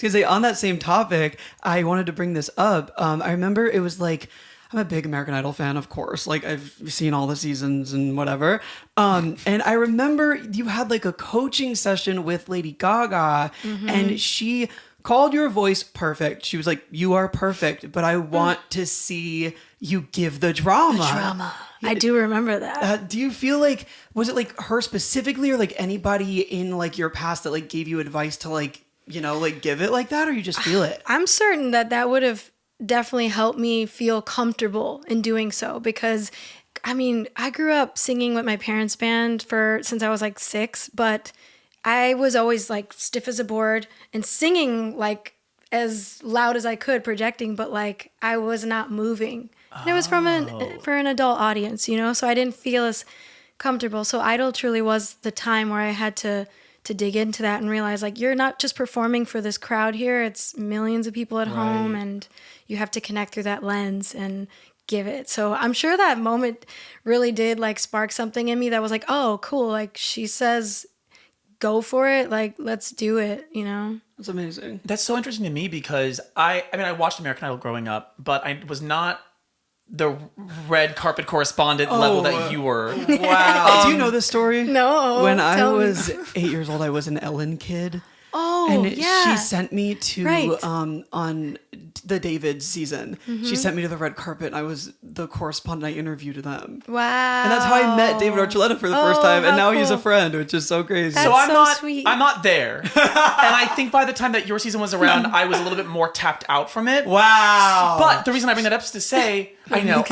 Because on that same topic, I wanted to bring this up. I remember it was like, I'm a big American Idol fan, of course. Like I've seen all the seasons and whatever. And I remember you had like a coaching session with Lady Gaga, and she called your voice perfect. She was like, "You are perfect, but I want to see you give the drama." The drama. I do remember that. Do you feel like, was it like her specifically, or like anybody in like your past that like gave you advice to like, you know, like give it like that, or you just feel it? I'm certain that would have definitely helped me feel comfortable in doing so, because I mean, I grew up singing with my parents' band since I was like 6, but I was always like stiff as a board and singing like as loud as I could, projecting, but like I was not moving. And it was for an adult audience, you know, so I didn't feel as comfortable. So Idol truly was the time where I had to dig into that and realize like you're not just performing for this crowd here, it's millions of people at home, and you have to connect through that lens and give it. So I'm sure that moment really did like spark something in me that was like, oh, cool. Like she says, go for it. Like, let's do it, you know? That's amazing. That's so interesting to me because I mean, I watched American Idol growing up, but I was not the red carpet correspondent level that you were. Wow. Do you know this story? No. When I was 8 years old, I was an Ellen kid. Oh, and yeah. she sent me to on the David season. She sent me to the red carpet, and I was the correspondent. I interviewed them. Wow. And that's how I met David Archuleta for the first time, and now he's a friend, which is so crazy. That's So I'm so not sweet. I'm not there. And I think by the time that your season was around, I was a little bit more tapped out from it. Wow. But the reason I bring that up is to say, I know.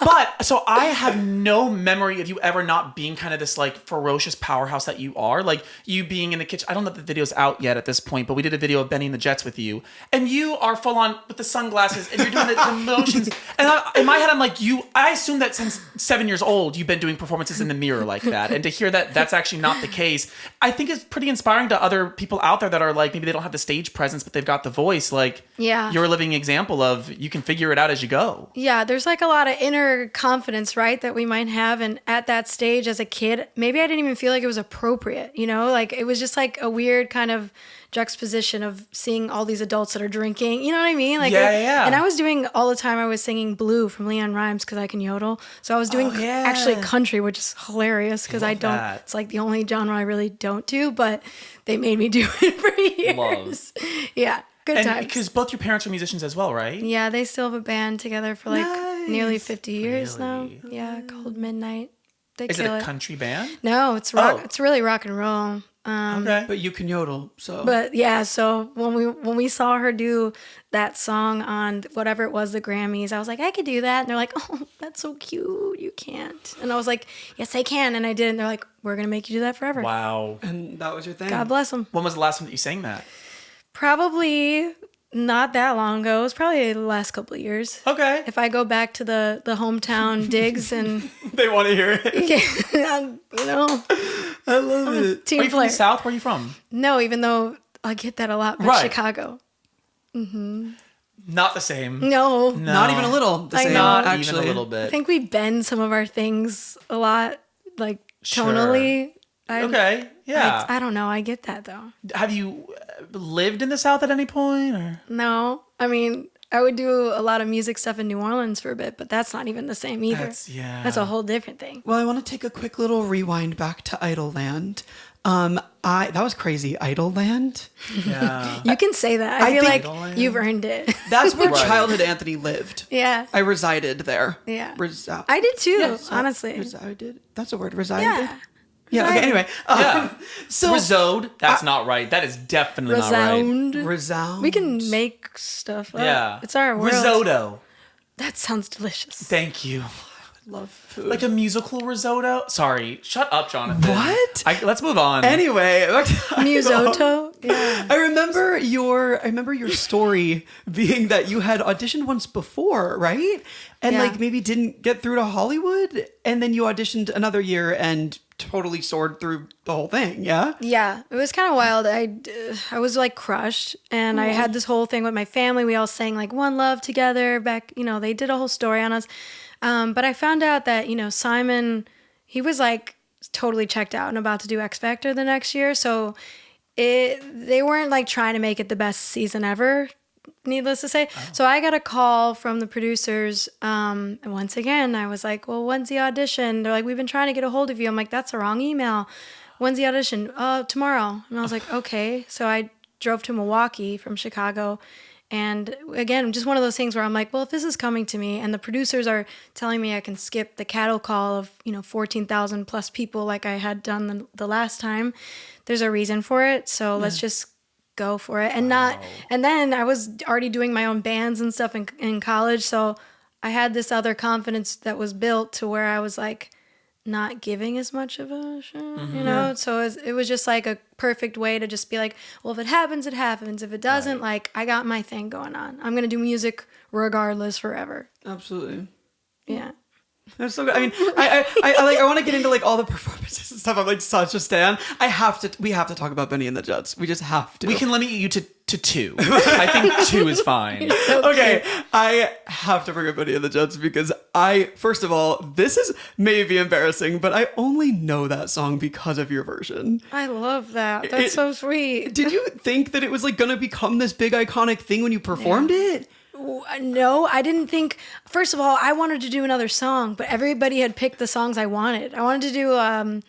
But so I have no memory of you ever not being kind of this like ferocious powerhouse that you are. Like you being in the kitchen. I don't know if the video's out yet at this point, but we did a video of Benny and the Jets with you. And you are full on with the sunglasses and you're doing the motions. And in my head, I'm like, I assume that since 7 years old, you've been doing performances in the mirror like that. And to hear that that's actually not the case, I think is pretty inspiring to other people out there that are like, maybe they don't have the stage presence, but they've got the voice. Like, you're a living example of you can figure it out as you go. Yeah, there's like a lot of inner confidence, right, that we might have. And at that stage as a kid, maybe I didn't even feel like it was appropriate, you know? Like it was just like a weird kind of juxtaposition of seeing all these adults that are drinking, you know what I mean? Like, yeah. And I was doing all the time, I was singing Blue from Leon Rhymes because I can yodel. So I was doing actually country, which is hilarious because I don't, it's like the only genre I really don't do, but they made me do it for years. Yeah. Good times. Because both your parents are musicians as well, right? Yeah, they still have a band together for like nearly 50 years now. Yeah, called Midnight. They Is it kill a country band? No, it's rock. It's really rock and roll. Okay. But you can yodel, so. But yeah, so when we saw her do that song on whatever it was, the Grammys, I was like, I could do that. And they're like, oh, that's so cute. You can't. And I was like, yes, I can. And I did. And they're like, we're going to make you do that forever. Wow. And that was your thing. God bless them. When was the last time that you sang that? Probably not that long ago. It was probably the last couple of years. Okay. If I go back to the hometown digs and They want to hear it. you know, I love it. team Are you from player. the South? Where are you from? No, even though I get that a lot, but Right. Chicago. Not the same. No. Not even a little. The I same, know. Not actually. even a little I bit. think we bend some of our things a lot, like Sure. tonally. Okay. Yeah. I don't know. I get that though. Have you lived in the South at any point? Or? No, I mean, I would do a lot of music stuff in New Orleans for a bit, but that's not even the same either. That's a whole different thing. Well, I want to take a quick little rewind back to Idleland. That was crazy. Idleland. Yeah. You can say that. I feel like Idleland. you've earned it. That's where Right. childhood Anthony lived. Yeah. I resided there. Yeah. Resi- I did too, Yeah, honestly. Resided. That's a word. Resided. Yeah. Yeah. Okay. Anyway. Yeah. So Resound? That's not right. That is definitely not right. Resound. resound. We can make stuff up. Yeah. It's our world. Risotto. That sounds delicious. Thank you. love food. Like a musical risotto? Sorry. Shut up, Jonathan. What? Let's move on. Anyway, Musotto. Yeah. I remember your story being that you had auditioned once before, right? And Yeah. like maybe didn't get through to Hollywood, and then you auditioned another year and totally soared through the whole thing. Yeah. Yeah, it was kind of wild. I was like crushed, and I had this whole thing with my family. We all sang like One Love together back, they did a whole story on us. But I found out that, Simon, he was like totally checked out and about to do X Factor the next year. So they weren't like trying to make it the best season ever, needless to say. So I got a call from the producers. And once again, I was like, well, when's the audition? They're like, we've been trying to get a hold of you. I'm like, that's the wrong email. When's the audition? Tomorrow. And I was like, okay. So I drove to Milwaukee from Chicago. And again, just one of those things where I'm like, well, if this is coming to me and the producers are telling me I can skip the cattle call of, 14,000 plus people like I had done the last time, there's a reason for it. So let's just go for it. And and then I was already doing my own bands and stuff in college. So I had this other confidence that was built to where I was like, not giving as much of a shit, So it was just like a perfect way to just be like, well, if it happens, it happens. If it doesn't, like, I got my thing going on. I'm going to do music regardless forever. Absolutely. Yeah. That's so good. I mean, I want to get into like all the performances and stuff. I'm like such a stan. We have to talk about Benny and the Jets. We just have to. We can limit you to 2. I think 2 is fine. So okay, I have to bring up Benny and the Jets because first of all, this is maybe embarrassing, but I only know that song because of your version. I love that. That's so sweet. Did you think that it was like gonna become this big iconic thing when you performed it? No, I didn't think. First of all, I wanted to do another song, but everybody had picked the songs I wanted. I wanted to do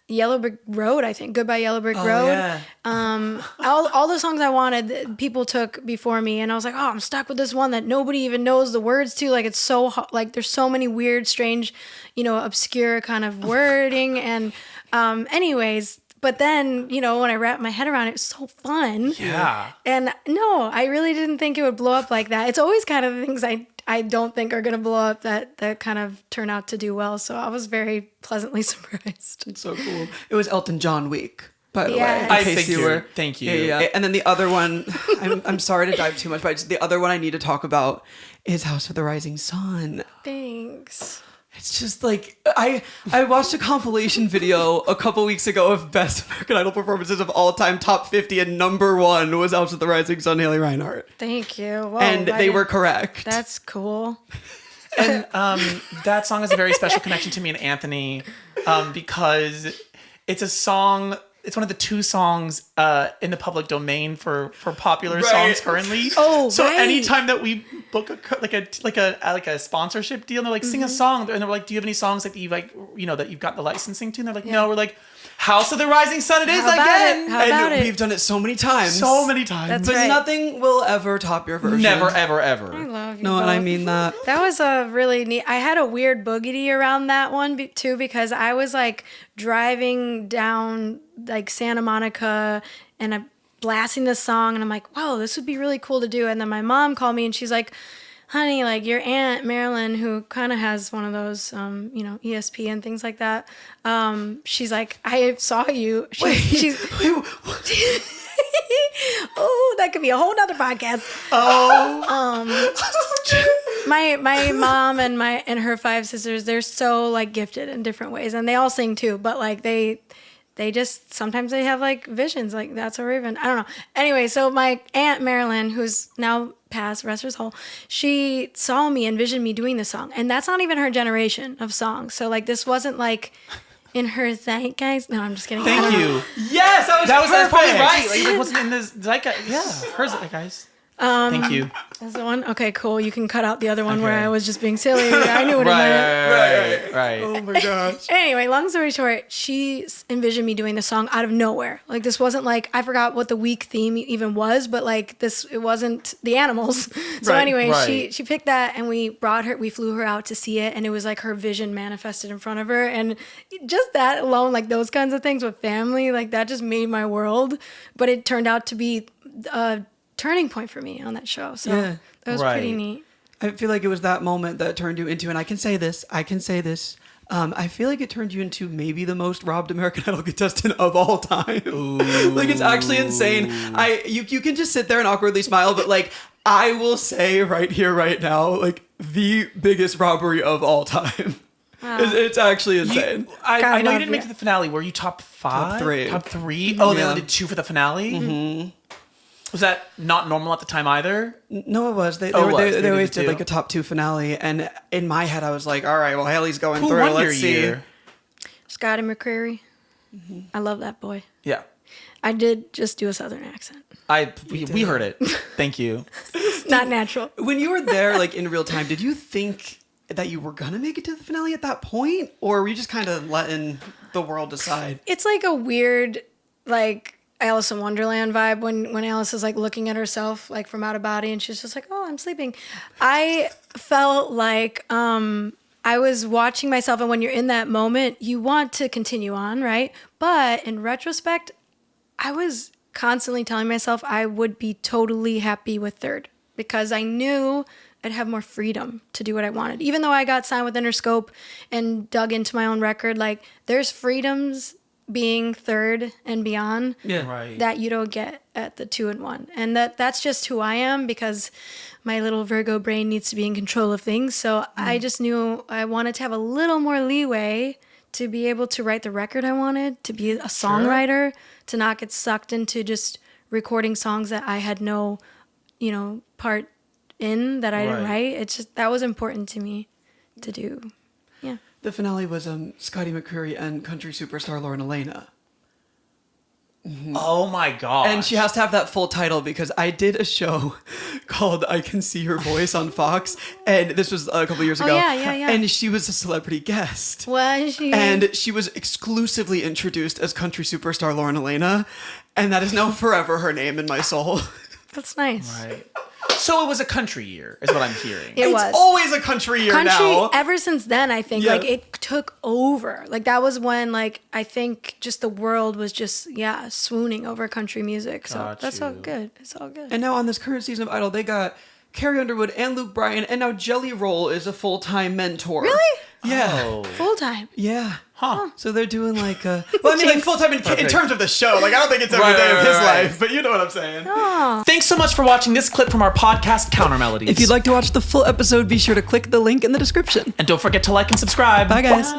Yellow Brick Road, I think. Goodbye Yellow Brick Road. Yeah. All the songs I wanted, people took before me, and I was like, oh, I'm stuck with this one that nobody even knows the words to. Like, it's so like there's so many weird, strange, obscure kind of wording, and anyways. But then, when I wrapped my head around it, it was so fun. Yeah. And no, I really didn't think it would blow up like that. It's always kind of the things I don't think are going to blow up that kind of turn out to do well. So I was very pleasantly surprised. It's so cool. It was Elton John week, by the Yeah. way. in I case figured. Thank you. Yeah. And then the other one, I'm sorry to dive too much, but the other one I need to talk about is House of the Rising Sun. Thanks. It's just like I watched a compilation video a couple weeks ago of best American Idol performances of all time, top 50, and number 1 was House of the Rising Sun, Haley Reinhart. Thank you. Whoa, And they were correct. That's cool. And that song has a very special connection to me and Anthony because it's a song. It's one of the 2 songs in the public domain for popular songs currently. Oh, so right. anytime that we book a sponsorship deal, and they're like, sing a song, and they're like, do you have any songs that you like, that you've got the licensing to? And they're like, no. We're like, House of the Rising Sun, it is How about again. it? How about and it? we've done it so many times. So many times. That's But right. nothing will ever top your version. Never, ever, ever. I love you. No, and I both. mean that. That was a really neat. I had a weird boogity around that one too because I was like driving down like Santa Monica and I'm blasting this song and I'm like, wow, this would be really cool to do. And then my mom called me and she's like, honey, like your aunt Marilyn, who kind of has one of those, ESP and things like that. She's like, I saw you. She's oh, that could be a whole nother podcast. My mom and her 5 sisters, they're so like gifted in different ways, and they all sing too. But like they just sometimes they have like visions, like That's a Raven. I don't know. Anyway, so my aunt Marilyn, who's now passed, rest her soul, she saw me, envisioned me doing this song, and that's not even her generation of songs. So like this wasn't like in her zeitgeist. No, I'm just kidding. Thank you. Yes, That's probably perfect. right. Like, it wasn't in this zeitgeist. Yeah, her zeitgeist. Thank you. That's the one. Okay, cool. You can cut out the other one where Okay. I was just being silly. I knew what it meant. Right. Oh my gosh. Anyway, long story short, she envisioned me doing the song out of nowhere. Like this wasn't like, I forgot what the week theme even was, but like it wasn't the animals. So Right, anyway, right. she picked that and we flew her out to see it, and it was like her vision manifested in front of her. And just that alone, like those kinds of things with family, like that just made my world. But it turned out to be a turning point for me on that show. So Yeah. that was pretty neat. I feel like it was that moment that turned you into, and I can say this. I feel like it turned you into maybe the most robbed American Idol contestant of all time. Like it's actually insane. You can just sit there and awkwardly smile, but like I will say right here, right now, like the biggest robbery of all time. Wow. It's actually insane. I know you love didn't make it you. to the finale. Were you top 5? Top 3. Oh, they Yeah. only did 2 for the finale? Mm-hmm. Was that not normal at the time either? No, it was. They Oh, it was. always They did did like a top 2 finale, and in my head I was like, all right, well Haley's going Who through. won Let's your see. year? Scotty McCreery. I love that boy. Yeah. I did just do a Southern accent. We heard it. Thank you. It's not natural. When you were there, like in real time, did you think that you were gonna make it to the finale at that point, or were you just kind of letting the world decide? It's like a weird, like Alice in Wonderland vibe when Alice is like looking at herself like from out of body, and she's just like, "Oh, I'm sleeping." I felt like I was watching myself, and when you're in that moment, you want to continue on, right? But in retrospect, I was constantly telling myself I would be totally happy with third because I knew I'd have more freedom to do what I wanted. Even though I got signed with Interscope and dug into my own record, like there's freedoms being third and beyond that you don't get at the 2 and 1. And that's just who I am because my little Virgo brain needs to be in control of things. So I just knew I wanted to have a little more leeway to be able to write the record I wanted, to be a songwriter, to not get sucked into just recording songs that I had no, part in that I didn't write. It's just, that was important to me to do. Yeah. The finale was Scotty McCreery and country superstar Lauren Elena. Oh my god! And she has to have that full title because I did a show called I Can See Her Voice on Fox, and this was a couple years ago. Yeah. And she was a celebrity guest. Was she? And she was exclusively introduced as country superstar Lauren Elena, and that is now forever her name in my soul. That's nice. Right. So it was a country year, is what I'm hearing. It was. It's always a country year now. Ever since then, I think, like, it took over. Like, that was when, like, I think just the world was just, swooning over country music. So that's all good. It's all good. And now on this current season of Idol, they got Carrie Underwood and Luke Bryan, and now Jelly Roll is a full-time mentor. Really? Yeah. Oh. Full time. Yeah. Huh. So they're doing like, well, I mean, like full-time in terms of the show. Like, I don't think it's every day of his life, but you know what I'm saying. Oh. Thanks so much for watching this clip from our podcast, Counter-Melodies. If you'd like to watch the full episode, be sure to click the link in the description. And don't forget to like and subscribe. Bye, guys.